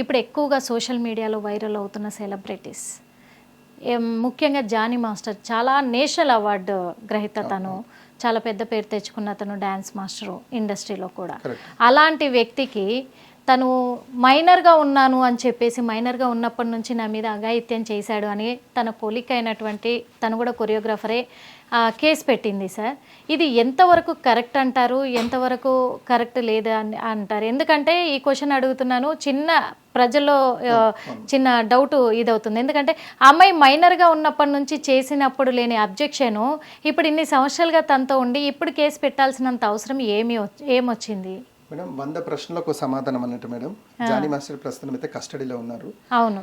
ఇప్పుడు ఎక్కువగా సోషల్ మీడియాలో వైరల్ అవుతున్న సెలబ్రిటీస్, ముఖ్యంగా జానీ మాస్టర్ చాలా నేషనల్ అవార్డు గ్రహీత, తను చాలా పెద్ద పేరు తెచ్చుకున్న తను డ్యాన్స్ మాస్టరు ఇండస్ట్రీలో కూడా. అలాంటి వ్యక్తికి తను మైనర్గా ఉన్నాను అని చెప్పేసి మైనర్గా ఉన్నప్పటి నుంచి నా మీద అఘాయిత్యం చేశాడు అని తన కొలిక్ అయినటువంటి తను కూడా కొరియోగ్రాఫరే కేసు పెట్టింది సార్. ఇది ఎంతవరకు కరెక్ట్ అంటారు, ఎంతవరకు కరెక్ట్ లేదా అని అంటారు? ఎందుకంటే ఈ క్వశ్చన్ అడుగుతున్నాను, చిన్న ప్రజల్లో చిన్న డౌట్ ఇదవుతుంది. ఎందుకంటే అమ్మాయి మైనర్గా ఉన్నప్పటి నుంచి చేసినప్పుడు లేని అబ్జెక్షను ఇప్పుడు ఇన్ని సంవత్సరాలుగా తనతో ఉండి ఇప్పుడు కేసు పెట్టాల్సినంత అవసరం ఏమొచ్చింది? మేడం 100 ప్రశ్నలకు సమాధానం అన్నట్టు మేడం. జానీ మాస్టర్ ప్రస్తుతం అయితే కస్టడీలో ఉన్నారు. అవును.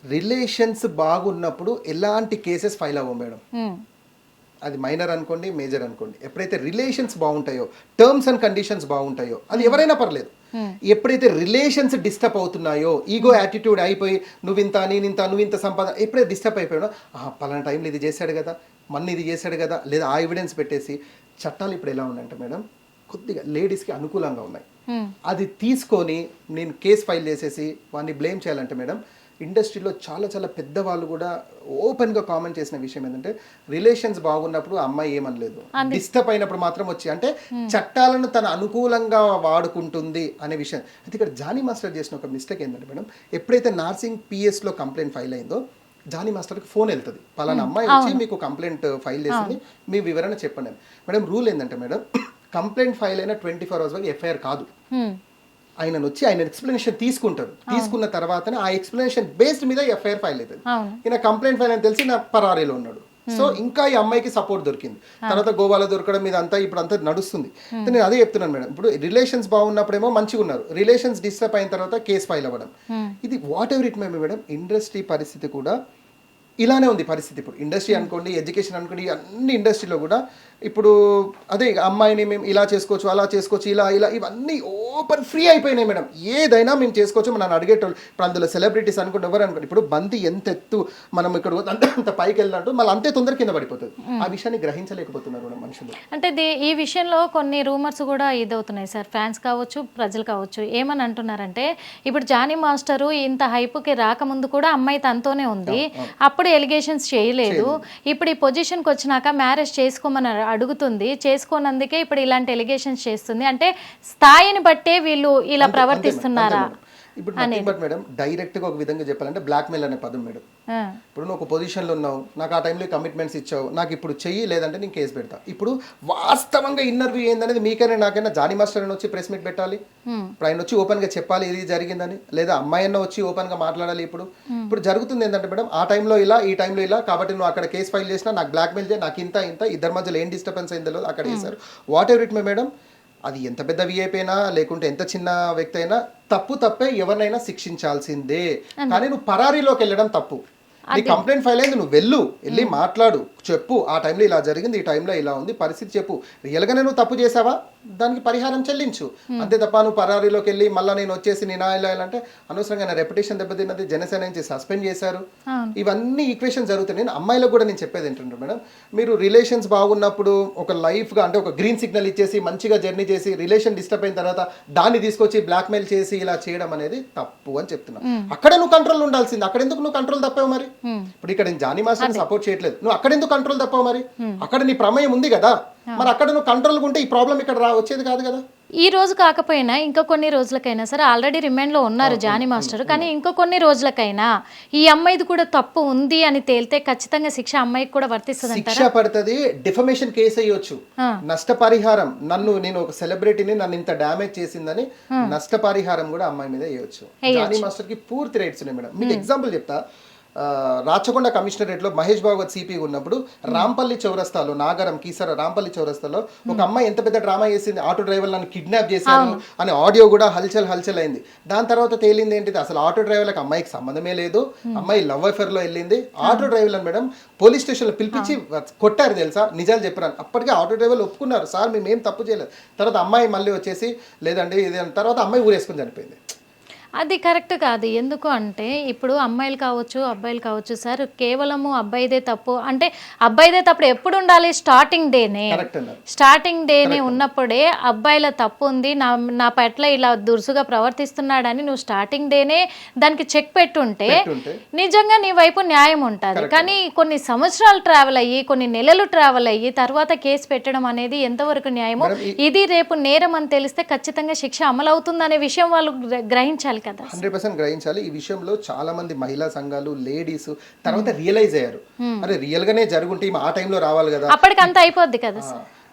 రిలేషన్స్ బాగున్నప్పుడు ఎలాంటి కేసెస్ ఫైల్ అవ్వవు మేడం. అది మైనర్ అనుకోండి, మేజర్ అనుకోండి. ఎప్పుడైతే రిలేషన్స్ బాగుంటాయో, టర్మ్స్ అండ్ కండిషన్స్ బాగుంటాయో, అది ఎవరైనా పర్లేదు. ఎప్పుడైతే రిలేషన్స్ డిస్టర్బ్ అవుతున్నాయో, ఈగో యాటిట్యూడ్ అయిపోయి నువ్వింత నువ్వింత సంపాదన ఎప్పుడైతే డిస్టర్బ్ అయిపోయాడో, పలానా టైంలో ఇది చేశాడు కదా, మొన్న ఇది చేశాడు కదా, లేదా ఆ ఎవిడెన్స్ పెట్టేసి చట్టాలు ఇప్పుడు ఎలా ఉన్నాయంటే మేడం, కొద్దిగా లేడీస్కి అనుకూలంగా ఉన్నాయి. అది తీసుకొని నేను కేసు ఫైల్ చేసేసి వాడిని బ్లేమ్ చేయాలంటే మేడం, ఇండస్ట్రీలో చాలా చాలా పెద్దవాళ్ళు కూడా ఓపెన్గా కామెంట్ చేసిన విషయం ఏంటంటే, రిలేషన్స్ బాగున్నప్పుడు అమ్మాయి ఏమనలేదు, డిస్టర్బ్ అయినప్పుడు మాత్రం వచ్చి అంటే చట్టాలను తన అనుకూలంగా వాడుకుంటుంది అనే విషయం. అయితే ఇక్కడ జానీ మాస్టర్ చేసిన ఒక మిస్టేక్ ఏంటంటే మేడం, ఎప్పుడైతే నార్సింగ్ పిఎస్లో కంప్లైంట్ ఫైల్ అయిందో, జానీ మాస్టర్కి ఫోన్ వెళ్తుంది, పలానా అమ్మాయి వచ్చి మీకు కంప్లైంట్ ఫైల్ చేసింది, మీ వివరణ చెప్పండి అని. మేడం రూల్ ఏంటంటే మేడం, కంప్లైంట్ ఫైల్ అయిన 24 hours వరకు ఎఫ్ఐఆర్ కాదు. ఆయన వచ్చి ఆయన ఎక్స్ప్లెనేషన్ తీసుకుంటారు, తీసుకున్న తర్వాతనే ఆ ఎక్స్ప్లెనేషన్ బేస్డ్ మీద ఎఫ్ఐఆర్ ఫైల్ అవుతుంది. ఈయన కంప్లైంట్ ఫైల్ అని తెలిసి నా పరారీలో ఉన్నాడు. సో ఇంకా ఈ అమ్మాయికి సపోర్ట్ దొరికింది. తర్వాత గోవాలో దొరకడం మీద అంతా ఇప్పుడు అంతా నడుస్తుంది. నేను అదే చెప్తున్నాను మేడం, ఇప్పుడు రిలేషన్స్ బాగున్నప్పుడేమో మంచిగా ఉన్నారు, రిలేషన్స్ డిస్టర్బ్ అయిన తర్వాత కేసు ఫైల్ అవ్వడం, ఇది what ever it may be madam, industry పరిస్థితి కూడా ఇలానే ఉంది పరిస్థితి. ఇప్పుడు ఇండస్ట్రీ అనుకోండి, ఎడ్యుకేషన్ అనుకోండి, అన్ని ఇండస్ట్రీలో కూడా ఇప్పుడు అదే అమ్మాయిని మేము ఇలా చేసుకోవచ్చు, అలా చేసుకోవచ్చు, ఇలా ఇవన్నీ ఓపెన్ ఫ్రీ అయిపోయినాయి మేడం. ఏదైనా మేము చేసుకోవచ్చు, మనం అడిగేటోళ్ళు. ఇప్పుడు అందులో సెలబ్రిటీస్ అనుకుంటే ఎవరు అనుకోండి, ఇప్పుడు బంతి ఎంత ఎత్తు మనం ఇక్కడ అంత పైకి వెళ్ళినట్టు మళ్ళీ అంతే తొందర కింద పడిపోతుంది. ఆ విషయాన్ని గ్రహించలేకపోతున్నారు కూడా మనుషులు. అంటే ఈ విషయంలో కొన్ని రూమర్స్ కూడా ఇదవుతున్నాయి సార్, ఫ్యాన్స్ కావచ్చు, ప్రజలు కావచ్చు. ఏమని అంటున్నారంటే, ఇప్పుడు జానీ మాస్టరు ఇంత హైప్కి రాకముందు కూడా అమ్మాయి తనతోనే ఉంది, అప్పుడు ఎలిగేషన్స్ చేయలేదు, ఇప్పుడు ఈ పొజిషన్కి వచ్చినాక మ్యారేజ్ చేసుకోమని అడుగుతుంది, చేసుకోనందుకే ఇప్పుడు ఇలాంటి ఎలిగేషన్స్ చేస్తుంది. అంటే స్థాయిని బట్టే వీళ్ళు ఇలా ప్రవర్తిస్తున్నారా? ఇప్పుడు బట్ మేడం డైరెక్ట్గా ఒక విధంగా చెప్పాలంటే బ్లాక్మెయిల్ అనే పదం మేడం. ఇప్పుడు నువ్వు ఒక పొజిషన్లో ఉన్నావు, నాకు ఆ టైంలో కమిట్మెంట్స్ ఇచ్చావు, నాకు ఇప్పుడు చెయ్యి, లేదంటే నేను కేసు పెడతా. ఇప్పుడు వాస్తవంగా ఇన్నర్వ్యూ ఏందనేది మీకైనా నాకైనా జానీ మాస్టర్ అని వచ్చి ప్రెస్ మీట్ పెట్టాలి, ఇప్పుడు ఆయన వచ్చి ఓపెన్గా చెప్పాలి ఇది జరిగిందని, లేదా అమ్మాయి అన్న వచ్చి ఓపెన్గా మాట్లాడాలి. ఇప్పుడు జరుగుతుంది ఏంటంటే మేడం, ఆ టైంలో ఇలా, ఈ టైంలో ఇలా, కాబట్టి నువ్వు అక్కడ కేసు ఫైల్ చేసినా నాకు బ్లాక్మెయిల్ చేయి, నాకు ఇంత ఇద్దరి మధ్యలో ఏం డిస్టర్బెన్స్ అయిందో అక్కడ చేశారు. What ever it may madam, అది ఎంత పెద్ద విఐపీ అయినా లేకుంటే ఎంత చిన్న వ్యక్తి అయినా తప్పే, ఎవరినైనా శిక్షించాల్సిందే. కానీ నువ్వు పరారీలోకి వెళ్ళడం తప్పు. నీ కంప్లైంట్ ఫైల్ అయింది, నువ్వు వెళ్ళి మాట్లాడు, చెప్పు, ఆ టైంలో ఇలా జరిగింది, ఈ టైంలో ఇలా ఉంది పరిస్థితి చెప్పు. రియల్గానే నువ్వు తప్పు చేసావా, దానికి పరిహారం చెల్లించు. అంతే తప్ప నువ్వు పరారీలోకి వెళ్ళి మళ్ళీ నేను వచ్చేసి నేను ఇలా అంటే అనవసరంగా నా రెప్యుటేషన్ దెబ్బతిన్నది, జనసేన నుంచి సస్పెండ్ చేశారు. ఇవన్నీ ఈక్వేషన్ జరుగుతాయి. నేను అమ్మాయిలకు కూడా నేను చెప్పేది ఏంటంటే మేడం, మీరు రిలేషన్స్ బాగున్నప్పుడు ఒక లైఫ్గా అంటే ఒక గ్రీన్ సిగ్నల్ ఇచ్చేసి మంచిగా జర్నీ చేసి రిలేషన్ డిస్టర్బ్ అయిన తర్వాత దాన్ని తీసుకొచ్చి బ్లాక్మెయిల్ చేసి ఇలా చేయడం అనేది తప్పు అని చెప్తున్నా. అక్కడ నువ్వు కంట్రోల్ ఉండాల్సింది, అక్కడ ఎందుకు నువ్వు కంట్రోల్ తప్పావు మరి? ఇప్పుడు ఇక్కడ నేను జానీ మాస్టర్ సపోర్ట్ చేయట్లేదు, నువ్వు అక్కడ ఎందుకు కంట్రోల్ తప్పావు మరి? అక్కడ నీ ప్రమేయం ఉంది కదా, మరి అక్కడ నువ్వు కంట్రోల్ ఉంటే ఈ ప్రాబ్లం ఇక్కడ వచ్చేది కాదు కదా. ఈ రోజు కాకపోయినా ఇంకా కొన్ని రోజులకైనా సరే, ఆల్రెడీ రిమాండ్లో ఉన్నారు జానీ మాస్టర్, కానీ ఇంకో కొన్ని రోజులకైనా ఈ అమ్మాయిది కూడా తప్పు ఉంది అని తేలితే ఖచ్చితంగా శిక్ష అమ్మాయికి కూడా వర్తిస్తుంది. శిక్ష పడుతుంది, డిఫమేషన్ కేసు అయ్యొచ్చు, నష్టపరిహారం, నేను ఒక సెలబ్రిటీని నన్ను ఇంత డ్యామేజ్ చేసిందని నష్టపరిహారం కూడా అమ్మాయి మీద వేయొచ్చు. జానీ మాస్టర్ కి పూర్తి రైట్స్ ఉన్నాయి మేడం. మీకు ఎగ్జాంపుల్ చెప్తా, రాచకొండ కమిషనరేట్లో మహేష్ భాగవత్ సిపి ఉన్నప్పుడు రాంపల్లి చౌరస్తాలో, నాగరం కీసర రాంపల్లి చౌరస్తాలో ఒక అమ్మాయి ఎంత పెద్ద డ్రామా చేసింది, ఆటో డ్రైవర్ నన్ను కిడ్నాప్ చేశారు అనే ఆడియో కూడా హల్చల్ అయింది. దాని తర్వాత తేలింది ఏంటిది, అసలు ఆటో డ్రైవర్లకు అమ్మాయికి సంబంధమే లేదు, అమ్మాయి లవ్ అఫేర్ లో వెళ్ళింది. ఆటో డ్రైవర్లను మేడం పోలీస్ స్టేషన్లో పిలిపించి కొట్టారు తెలుసా, నిజాలు చెప్పారు. అప్పటికే ఆటో డ్రైవర్లు ఒప్పుకున్నారు, సార్ మేమేం తప్పు చేయలేదు. తర్వాత అమ్మాయి మళ్ళీ వచ్చేసి లేదండి ఇది తర్వాత అమ్మాయి ఊరేసుకుని చనిపోయింది. అది కరెక్ట్ కాదు. ఎందుకు అంటే ఇప్పుడు అమ్మాయిలు కావచ్చు, అబ్బాయిలు కావచ్చు సార్, కేవలము అబ్బాయిదే తప్పు అంటే అబ్బాయిదే తప్పుడు ఎప్పుడు ఉండాలి? స్టార్టింగ్ డేనే. కరెక్ట్ అన్నారు. స్టార్టింగ్ డేనే ఉన్నప్పుడే అబ్బాయిల తప్పు ఉంది, నా పట్ల ఇలా దురుసుగా ప్రవర్తిస్తున్నాడని నువ్వు స్టార్టింగ్ డేనే దానికి చెక్ పెట్టుంటే నిజంగా నీ వైపు న్యాయం ఉంటుంది. కానీ కొన్ని సంవత్సరాలు ట్రావెల్ అయ్యి, కొన్ని నెలలు ట్రావెల్ అయ్యి తర్వాత కేసు పెట్టడం అనేది ఎంతవరకు న్యాయమో, ఇది రేపు నేరం అని తెలిస్తే ఖచ్చితంగా శిక్ష అమలు అవుతుందనే విషయం వాళ్ళు గ్రహించాలి కదా. 100% గ్రహించాలి. ఈ విషయంలో చాలా మంది మహిళా సంఘాలు, లేడీస్ తర్వాత రియలైజ్ అయ్యారు, అరే రియల్ గానే జరుగుంటే ఆ టైంలో రావాలి కదా, అప్పటికి అంత అయిపోద్ది కదా.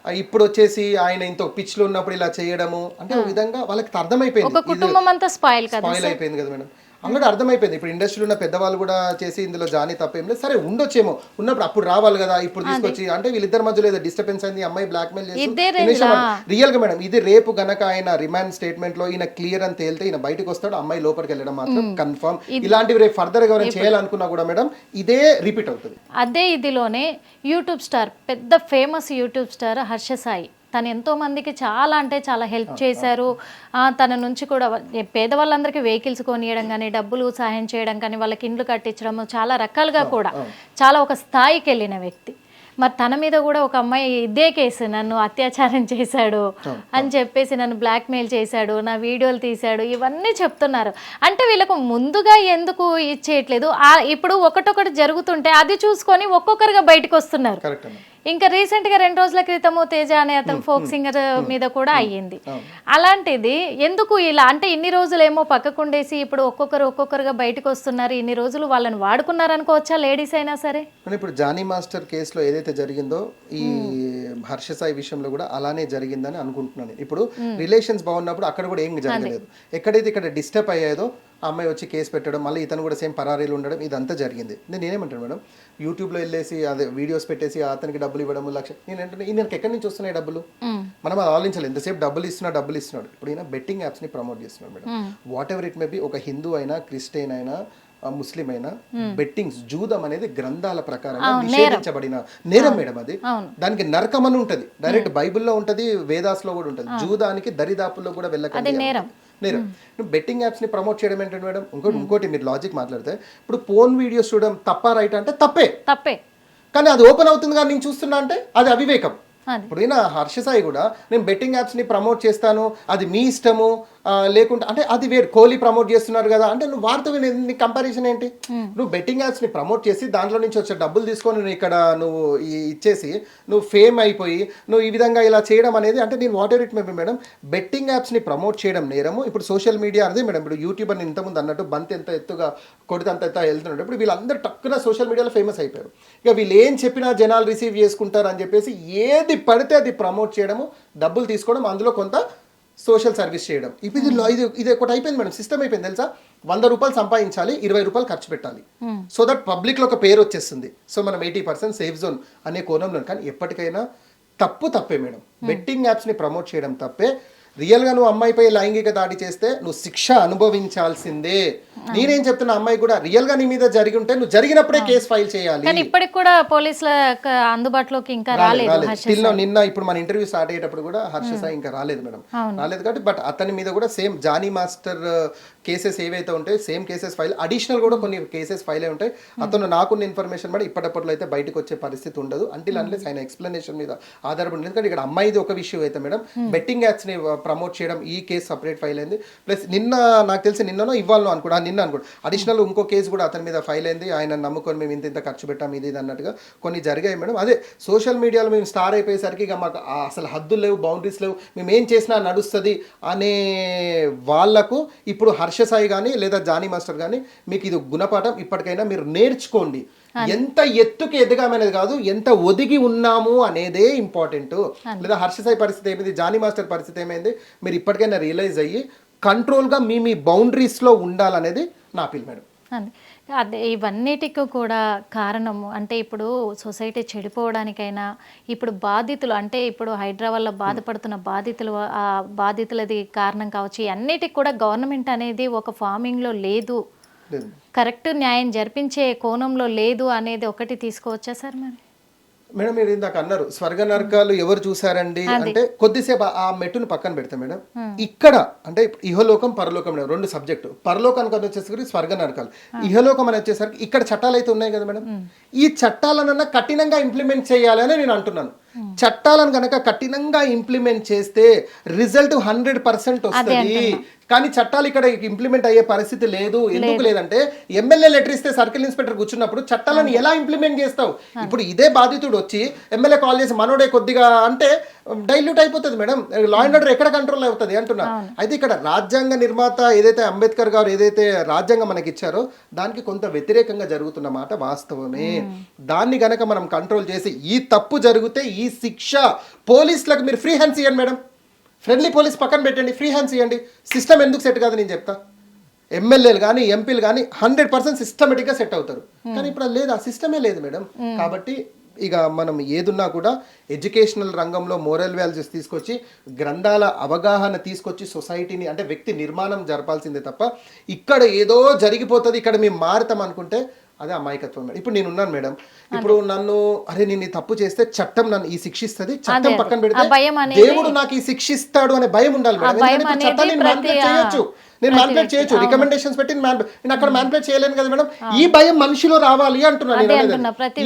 ఇప్పుడు వచ్చేసి ఆయన ఇంత పిచ్ లో ఉన్నప్పుడు ఇలా చేయడము అంటే ఒక విధంగా వాళ్ళకి అర్థమైపోయింది, కుటుంబం అంతా స్పాయిల్ అయిపోయింది కదా మేడం. ఆల్రెడీ అర్థమైపోయింది. ఇప్పుడు ఇండస్ట్రీలో ఉన్న పెద్దవాళ్ళు కూడా చేసి ఇందులో జానీ తప్పేం లేదు, సరే ఉండొచ్చేమో, ఉన్నప్పుడు అప్పుడు రావాలి కదా, ఇప్పుడు తీసుకొచ్చి అంటే వీళ్ళిద్దరి మధ్యలో ఏదో డిస్టర్బెన్స్ అయింది, అమ్మాయి బ్లాక్ మెయిల్ చేసి రియల్ గా మేడం ఇది రేపు గనక ఆయన రిమాండ్ స్టేట్మెంట్ లో ఈయన క్లియర్ అని తేలితే ఈయన బయటకు వస్తాడు, అమ్మాయి లోపలికి వెళ్ళడం మాత్రం కన్ఫర్మ్. ఇలాంటివి రేపు ఫర్దర్ గా ఎవరైనా చేయాలనుకున్నా కూడా మేడం ఇదే రిపీట్ అవుతుంది. అదే ఇదిలోనే యూట్యూబ్ స్టార్, పెద్ద famous YouTube star Harsha Sai, తను ఎంతో మందికి చాలా అంటే చాలా హెల్ప్ చేశారు. తన నుంచి కూడా పేదవాళ్ళందరికీ వెహికల్స్ కొనియడం కానీ, డబ్బులు సహాయం చేయడం కానీ, వాళ్ళకి ఇండ్లు కట్టించడం, చాలా రకాలుగా కూడా చాలా ఒక స్థాయికి వెళ్ళిన వ్యక్తి. మరి తన మీద కూడా ఒక అమ్మాయి ఇదే కేసు, నన్ను అత్యాచారం చేశాడు అని చెప్పేసి, నన్ను బ్లాక్మెయిల్ చేశాడు, నా వీడియోలు తీశాడు, ఇవన్నీ చెప్తున్నారు. అంటే వీళ్ళకు ముందుగా ఎందుకు ఇచ్చేయట్లేదు? ఇప్పుడు ఒకటొకటి జరుగుతుంటే అది చూసుకొని ఒక్కొక్కరుగా బయటకు వస్తున్నారు. ఇంకా రీసెంట్ గా 2 రోజుల క్రితము తేజ అనే అతను ఫోక్ సింగర్ మీద కూడా అయ్యింది. అలాంటిది ఎందుకు ఇలా అంటే ఇన్ని రోజులేమో పక్కకుండేసి ఇప్పుడు ఒక్కొక్కరుగా బయటకు వస్తున్నారు. ఇన్ని రోజులు వాళ్ళని వాడుకున్నారు అనుకోవచ్చా లేడీస్ అయినా సరే? ఇప్పుడు జానీ మాస్టర్ కేసులో ఏదైతే జరిగిందో ఈ హర్ష సాయి విషయంలో కూడా అలానే జరిగిందని అనుకుంటున్నాను. ఇప్పుడు రిలేషన్స్ బాగున్నప్పుడు అక్కడ కూడా ఏం జరగలేదు. ఎక్కడైతే ఇక్కడ డిస్టర్బ్ అయ్యేదో ఆ అమ్మాయి వచ్చి కేసు పెట్టడం, మళ్ళీ ఇతను కూడా సేమ్ పరారీలు ఉండడం, ఇదంతా జరిగింది. నేనేమంటాను మేడం, యూట్యూబ్లో వెళ్ళేసి అదే వీడియోస్ పెట్టేసి అతనికి డబ్బులు ఇవ్వడం, నేనంటే ఈయనకి ఎక్కడి నుంచి వస్తున్నాయి డబ్బులు, మనం అది ఆలోచించాలి. ఎంతసేపు డబ్బులు ఇస్తున్నాడు. ఇప్పుడు ఈయన బెట్టింగ్ యాప్స్ని ప్రమోట్ చేస్తున్నాడు madam. What ever it may be, ఒక హిందూ అయినా, క్రిస్టియన్ అయినా, ముస్లిం అయినా, బెట్టింగ్స్, జూదం అనేది గ్రంథాల ప్రకారంగా నిషేధించబడిన నేరం మేడం. అది దానికి నరకం అని ఉంటది, డైరెక్ట్ బైబిల్లో ఉంటది, వేదాస్ లో కూడా ఉంటది. జూదానికి దరిదాపుల్లో కూడా వెళ్ళకండి నేరం. బెట్టింగ్ యాప్స్ ని ప్రమోట్ చేయడం ఏంటంటే మేడం, ఇంకోటి మీరు లాజిక్ మాట్లాడితే, ఇప్పుడు పోన్ వీడియోస్ చూడడం తప్ప రైట్ అంటే తప్పే, కానీ అది ఓపెన్ అవుతుంది కానీ నేను చూస్తున్నా అంటే అది అవివేకం. ఇప్పుడు ఈయన హర్ష సాయి కూడా నేను బెట్టింగ్ యాప్స్ ని ప్రమోట్ చేస్తాను, అది మీ ఇష్టము, లేకుంటే అంటే అది వేరు, కోహ్లీ ప్రమోట్ చేస్తున్నారు కదా అంటే నువ్వు వారితో నీ కంపారిజన్ ఏంటి? నువ్వు బెట్టింగ్ యాప్స్ ని ప్రమోట్ చేసి దాంట్లో నుంచి వచ్చే డబ్బులు తీసుకొని నువ్వు ఇక్కడ నువ్వు ఇచ్చేసి నువ్వు ఫేమ్ అయిపోయి నువ్వు ఈ విధంగా ఇలా చేయడం అనేది అంటే నేను what ever it may be madam, betting apps ని ప్రమోట్ చేయడం నేరము. ఇప్పుడు సోషల్ మీడియా అదే మేడం, ఇప్పుడు యూట్యూబర్ ఇంతకుముందు అన్నట్టు బంతి ఎంత ఎత్తుగా కొడితే అంత ఎత్తుగా వెళ్తున్నాడు. ఇప్పుడు వీళ్ళందరూ టక్కున సోషల్ మీడియాలో ఫేమస్ అయిపోయారు. ఇక వీళ్ళు ఏం చెప్పినా జనాలు రిసీవ్ చేసుకుంటారు అని చెప్పేసి ఏది పడితే అది ప్రమోట్ చేయడము, డబ్బులు తీసుకోవడం, అందులో కొంత సోషల్ సర్వీస్ చేయడం. ఇది ఒకటి అయిపోయింది మేడం, సిస్టమ్ అయిపోయింది తెలుసా. 100 రూపాయలు సంపాదించాలి, 20 రూపాయలు ఖర్చు పెట్టాలి, సో దట్ పబ్లిక్ లో ఒక పేరు వచ్చేస్తుంది. సో మనం 80% సేఫ్ జోన్ అనే కోణంలో. కానీ ఎప్పటికైనా తప్పే మేడం, బెట్టింగ్ యాప్స్ ని ప్రమోట్ చేయడం తప్పే. రియల్ గా నువ్వు అమ్మాయిపై లైంగిక దాడి చేస్తే నువ్వు శిక్ష అనుభవించాల్సిందే. నేనేం చెప్తున్నా, అమ్మాయి కూడా రియల్ గా నీ మీద జరిగి ఉంటే నువ్వు జరిగినప్పుడే కేసు ఫైల్ చేయాలి. ఇప్పటికి కూడా పోలీసుల అందుబాటులోకి ఇంకా రాలేదు. నిన్న ఇప్పుడు మన ఇంటర్వ్యూ స్టార్ట్ అయ్యేటప్పుడు కూడా హర్ష సాయి ఇంకా రాలేదు మేడం, రాలేదు కాబట్టి. బట్ అతని మీద కూడా సేమ్ జానీ మాస్టర్ కేసెస్ ఏవైతే ఉంటాయి సేమ్ కేసెస్ ఫైల్, అడిషనల్ కూడా కొన్ని కేసెస్ ఫైల్ అయి ఉంటాయి. అతను నాకున్న ఇన్ఫర్మేషన్ కూడా ఇప్పటిలో అయితే బయటకు వచ్చే పరిస్థితి ఉండదు అంటిల్ అన్లెస్ ఆయన ఎక్స్ప్లెనేషన్ మీద ఆధారపడి. ఎందుకంటే ఇక్కడ అమ్మాయిది ఒక విషయం అయితే మేడం, బెట్టింగ్ యాప్స్ ని ప్రమోట్ చేయడం, ఈ కేసు సపరేట్ ఫైల్ అయింది. ప్లస్ నిన్న నాకు తెలిసి నిన్ననో ఇవ్వాలనో అనుకోండి, నిన్న అనుకోండి అడిషనల్ ఇంకో కేసు కూడా అతని మీద ఫైల్ అయింది. ఆయన నమ్ముకొని మేము ఇంత ఖర్చు పెట్టాం ఇది అన్నట్టుగా కొన్ని జరిగాయి మేడం. అదే సోషల్ మీడియాలో మేము స్టార్ అయిపోయేసరికి ఇక మాకు అసలు హద్దులు లేవు, బౌండరీస్ లేవు, మేము ఏం చేసినా నడుస్తుంది అనే వాళ్లకు ఇప్పుడు హర్ష సాయి కానీ లేదా జానీ మాస్టర్ కానీ మీకు ఇది గుణపాఠం. ఇప్పటికైనా మీరు నేర్చుకోండి. ఎంత ఎత్తుకి ఎదగామనేది కాదు, ఎంత ఒదిగి ఉన్నాము అనేదే ఇంపార్టెంట్. లేదా హర్ష సాయి పరిస్థితి ఏమైంది, జానీ మాస్టర్ పరిస్థితి ఏమైంది, మీరు ఇప్పటికైనా రియలైజ్ అయ్యి కంట్రోల్గా మీ బౌండరీస్లో ఉండాలనేది నా అపీల్ మేడం. అదే ఇవన్నిటికీ కూడా కారణము అంటే ఇప్పుడు సొసైటీ చెడిపోవడానికైనా ఇప్పుడు బాధితులు అంటే ఇప్పుడు హైదరాబాద్లో బాధపడుతున్న బాధితులది కారణం కావచ్చు. అన్నిటికి కూడా గవర్నమెంట్ అనేది ఒక ఫార్మింగ్లో లేదు, కరెక్ట్ న్యాయం జరిపించే కోణంలో లేదు అనేది ఒకటి తీసుకోవచ్చా సార్? మరి మేడం మీరు ఇందాక అన్నారు స్వర్గ నరకాలు ఎవరు చూసారండి అంటే కొద్దిసేపు ఆ మెట్టును పక్కన పెడతాం మేడం. ఇక్కడ అంటే ఇహలోకం పరలోకం మేడం, రెండు సబ్జెక్టు. పరలోకానికి అది వచ్చేసరికి స్వర్గ నరకాలు, ఇహలోకం అని వచ్చేసరికి ఇక్కడ చట్టాలు అయితే ఉన్నాయి కదా మేడం. ఈ చట్టాలనన్నా కఠినంగా ఇంప్లిమెంట్ చేయాలని నేను అంటున్నాను. చట్టాలను కనుక కఠినంగా ఇంప్లిమెంట్ చేస్తే రిజల్ట్ 100% వస్తుంది. కానీ చట్టాలు ఇక్కడ ఇంప్లిమెంట్ అయ్యే పరిస్థితి లేదు. ఎందుకు లేదంటే ఎమ్మెల్యే లెటర్ ఇస్తే సర్కిల్ ఇన్స్పెక్టర్ కూర్చున్నప్పుడు చట్టాలను ఎలా ఇంప్లిమెంట్ చేస్తావు? ఇప్పుడు ఇదే బాధితుడు వచ్చి ఎమ్మెల్యే కాల్ చేసి మనోడే కొద్దిగా అంటే డైల్యూట్ అయిపోతుంది మేడం. లా అండ్ ఆర్డర్ ఎక్కడ కంట్రోల్ అవుతుంది అంటున్నా. అయితే ఇక్కడ రాజ్యాంగ నిర్మాత ఏదైతే అంబేద్కర్ గారు ఏదైతే రాజ్యాంగం మనకి ఇచ్చారో దానికి కొంత వ్యతిరేకంగా జరుగుతున్న మాట వాస్తవమే. దాన్ని గనక మనం కంట్రోల్ చేసి ఈ తప్పు జరిగితే ఈ శిక్ష పోలీసులకు మీరు ఫ్రీ హ్యాండ్స్ ఇవ్వండి మేడం. ఫ్రెండ్లీ పోలీస్ పక్కన పెట్టండి, ఫ్రీ హ్యాండ్స్ ఇవ్వండి. సిస్టమ్ ఎందుకు సెట్ కాదు నేను చెప్తా. ఎమ్మెల్యేలు కానీ ఎంపీలు కానీ 100% సిస్టమేటిక్గా సెట్ అవుతారు. కానీ ఇప్పుడు అది లేదు, ఆ సిస్టమే లేదు మేడం. కాబట్టి ఇక మనం ఏదున్నా కూడా ఎడ్యుకేషనల్ రంగంలో మోరల్ వాల్యూస్ తీసుకొచ్చి గ్రంథాల అవగాహన తీసుకొచ్చి సొసైటీని అంటే వ్యక్తి నిర్మాణం జరపాల్సిందే తప్ప ఇక్కడ ఏదో జరిగిపోతుంది ఇక్కడ మేము మారుతాం అనుకుంటే అదే అమాయకత్వం మేడం. ఇప్పుడు నేను ఉన్నాను మేడం, ఇప్పుడు నన్ను అరే నేను ఈ తప్పు చేస్తే చట్టం నన్ను ఈ శిక్షిస్తుంది, చట్టం పక్కన పెడితే దేవుడు నాకు ఈ శిక్షిస్తాడు అనే భయం ఉండాలి మేడం. చట్టాన్ని నేను మ్యానిపులేట్ చేయొచ్చు, రికమెండేషన్స్ పెట్టి నేను అక్కడ మ్యానిపులేట్ చేయలేను కదా మేడం. ఈ భయం మనిషిలో రావాలి అంటున్నాను.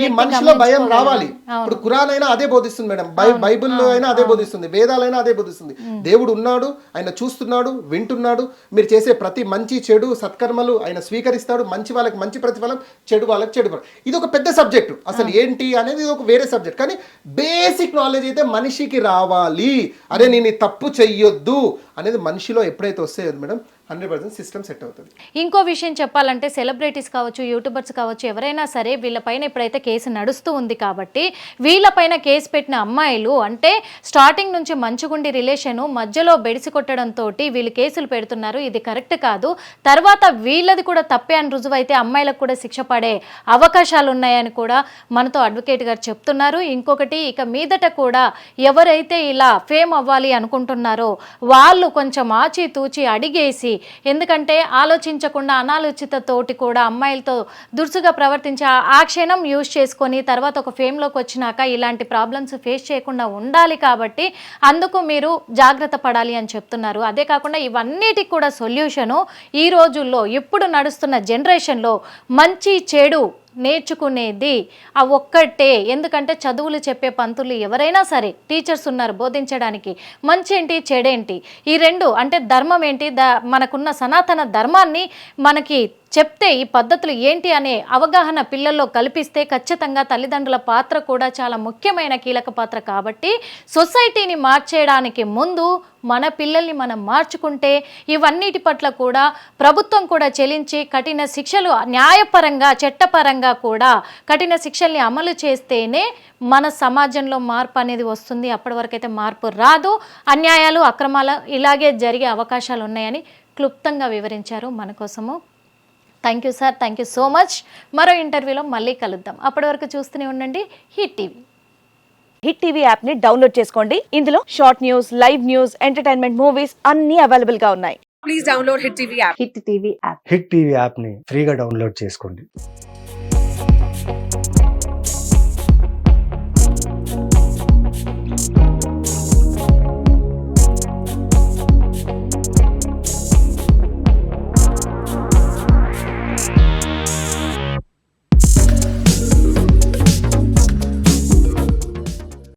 ఈ మనిషిలో భయం రావాలి. ఇప్పుడు ఖురాన్ అయినా అదే బోధిస్తుంది మేడం, బైబిల్లో అయినా అదే బోధిస్తుంది, వేదాలైనా అదే బోధిస్తుంది. దేవుడు ఉన్నాడు, ఆయన చూస్తున్నాడు, వింటున్నాడు. మీరు చేసే ప్రతి మంచి చెడు సత్కర్మలు ఆయన స్వీకరిస్తాడు. మంచి వాళ్ళకి మంచి ప్రతిఫలం, చెడు వాళ్ళకి చెడు ఫలం. ఇది ఒక పెద్ద సబ్జెక్టు, అసలు ఏంటి అనేది ఒక వేరే సబ్జెక్ట్. కానీ బేసిక్ నాలెడ్జ్ అయితే మనిషికి రావాలి. అరే నేను తప్పు చెయ్యొద్దు అనేది మనిషిలో ఎప్పుడైతే వస్తాయో మేడం 100% సిస్టమ్ సెట్ అవుతుంది. ఇంకో విషయం చెప్పాలంటే సెలబ్రిటీస్ కావచ్చు, యూట్యూబర్స్ కావచ్చు, ఎవరైనా సరే వీళ్ళపైన ఇప్పుడైతే కేసు నడుస్తూ ఉంది కాబట్టి వీళ్ళపైన కేసు పెట్టిన అమ్మాయిలు అంటే స్టార్టింగ్ నుంచి మంచిగుండి రిలేషను మధ్యలో బెడిసి కొట్టడంతో వీళ్ళు కేసులు పెడుతున్నారు. ఇది కరెక్ట్ కాదు. తర్వాత వీళ్ళది కూడా తప్పే అని రుజువైతే అమ్మాయిలకు కూడా శిక్ష పడే అవకాశాలు ఉన్నాయని కూడా మనతో అడ్వకేట్ గారు చెప్తున్నారు. ఇంకొకటి ఇక మీదట కూడా ఎవరైతే ఇలా ఫేమ్ అవ్వాలి అనుకుంటున్నారో వాళ్ళు కొంచెం ఆచితూచి అడిగేసి, ఎందుకంటే ఆలోచించకుండా అనాలోచితతోటి కూడా అమ్మాయిలతో దురుసుగా ప్రవర్తించి ఆ క్షణం యూజ్ చేసుకొని తర్వాత ఒక ఫేమ్లోకి వచ్చినాక ఇలాంటి ప్రాబ్లమ్స్ ఫేస్ చేయకుండా ఉండాలి. కాబట్టి అందుకు మీరు జాగ్రత్త పడాలి అని చెప్తున్నారు. అదే కాకుండా ఇవన్నిటికి కూడా సొల్యూషను ఈ రోజుల్లో ఇప్పుడు నడుస్తున్న జనరేషన్లో మంచి చెడు నేర్చుకునేది ఆ ఒక్కటే. ఎందుకంటే చదువులు చెప్పే పంతులు ఎవరైనా సరే టీచర్స్ ఉన్నారు బోధించడానికి. మంచి ఏంటి చెడేంటి ఈ రెండు అంటే ధర్మం ఏంటి మనకున్న సనాతన ధర్మాన్ని మనకి చెప్తే ఈ పద్ధతులు ఏంటి అనే అవగాహన పిల్లల్లో కల్పిస్తే ఖచ్చితంగా తల్లిదండ్రుల పాత్ర కూడా చాలా ముఖ్యమైన కీలక పాత్ర. కాబట్టి సొసైటీని మార్చేయడానికి ముందు మన పిల్లల్ని మనం మార్చుకుంటే ఇవన్నిటి పట్ల కూడా ప్రభుత్వం కూడా చెల్లించి కఠిన శిక్షలు న్యాయపరంగా చట్టపరంగా కూడా కఠిన శిక్షల్ని అమలు చేస్తేనే మన సమాజంలో మార్పు అనేది వస్తుంది. అప్పటి వరకైతే మార్పు రాదు. అన్యాయాలు అక్రమాలు ఇలాగే జరిగే అవకాశాలు ఉన్నాయని క్లుప్తంగా వివరించారు మన కోసము. Thank you sir, thank you so much. మరో ఇంటర్వ్యూలో మళ్ళీ కలుద్దాం. అప్పటి వరకు చూస్తూనే ఉండండి hit TV. Hit TV app ని డౌన్లోడ్ చేసుకోండి. ఇందులో short news, live news, entertainment movies అన్ని అవైలబుల్ గా ఉన్నాయి. Please download hit TV app. Hit TV app ని ఫ్రీగా డౌన్లోడ్ చేసుకోండి.